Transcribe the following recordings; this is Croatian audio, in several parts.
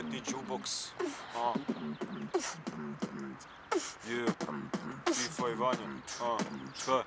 Sretni Jukebox. FIFA i Vanja. Šta?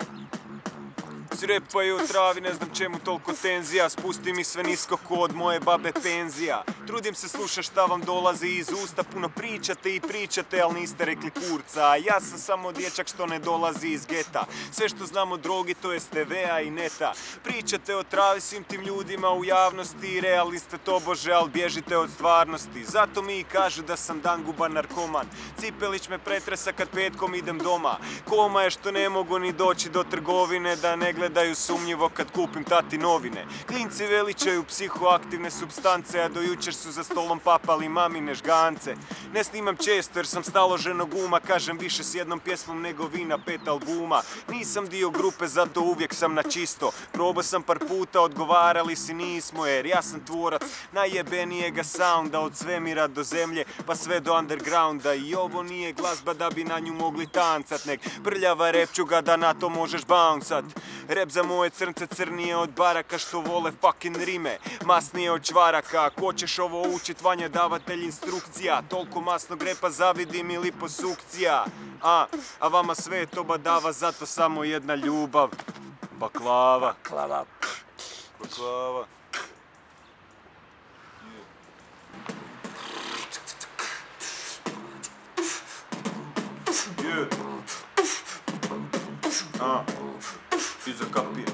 Srepaju u travi, ne znam čemu toliko tenzija. Spusti mi sve nisko ko od moje babe penzija. Trudim se slušat šta vam dolazi iz usta. Puno pričate i pričate, al niste rekli kurca. Ja sam samo dječak što ne dolazi iz geta. Sve što znam o drogi to je TV-a i neta. Pričate o travi svim tim ljudima u javnosti. Realni ste tobože, al bježite od stvarnosti. Zato mi i kažu da sam danguban narkoman. Cipelić me pretresa kad petkom idem doma. Koma je što ne mogu ni doći do trgovine, da ne gledaju sumnjivo kad kupim tati novine. Klinci veličaju psihoaktivne supstance, a do jučer su za stolom papali mamine žgance. Ne snimam često jer sam staloženog uma, kažem više s jednom pjesmom nego vi na 5 albuma. Nisam dio grupe, zato uvijek sam na čisto. Probao sam par puta, odgovarali si nismo, jer ja sam tvorac najjebenijega sounda, od svemira do zemlje pa sve do undergrounda. I ovo nije glazba da bi na nju mogli tancat, nek prljava repčuga da na to možeš bouncat. Rep za moje crnce crnije od baraka što vole fucking rime, masnije od čvaraka. Ko ćeš ovo učit, Vanja davatelj instrukcija. Toliko masnog repa zavidim ili posukcija. A vama sve je to badava, zato samo jedna ljubav. Baklava. Baklava. Iza kapije.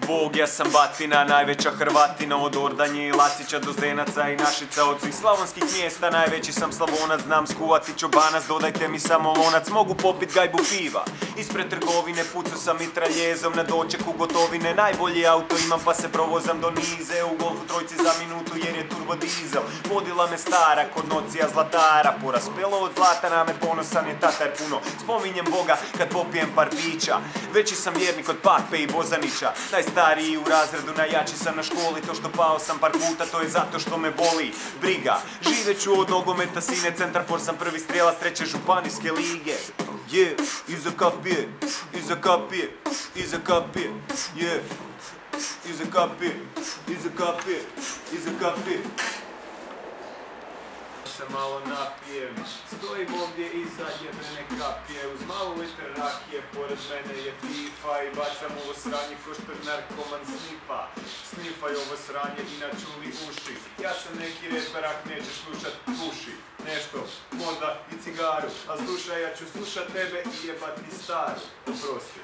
Bog, ja sam batina, najveća Hrvatina, od Ordanje i Lacića do Zdenaca i Našica, od svih slavonskih mjesta najveći sam Slavonac, znam skuvati čobanac, dodajte mi samo lonac, mogu popit gajbu piva. Ispred trgovine pucao sam mitraljezom, na dočeku gotovine, najbolji auto imam pa se provozam do Nize, u Golfu trojci za minutu jer je turbo dizel. Vodila me stara kod nocija zlatara, poraspelo od zlata na me, ponosan je tatar puno. Spominjem Boga kad popijem par pića, veći sam vjernik od Pape i Bozanića. Najstariji u razredu, najjači sam na školi, to što pao sam par puta, to je zato što me boli briga. Živeću od nogometa sine, centarfor sam prvi strijelac 3. županijske lige. Iza kapije, iza kapije, iza kapije, iza kapije, iza kapije, iza kapije. Se malo napijem, stojim ovdje iza jebrene kapije, uz malo litre rakije, pored mene je FIFA i bacam ovo sranje ko što narkoman snifa. Snifaj ovo sranje i načuli uši, ja sam neki reper, ak nećeš slušat puši. Nešto, možda i cigaru, a slušaj, ja ću slušat tebe i jebati staru. Oprosti.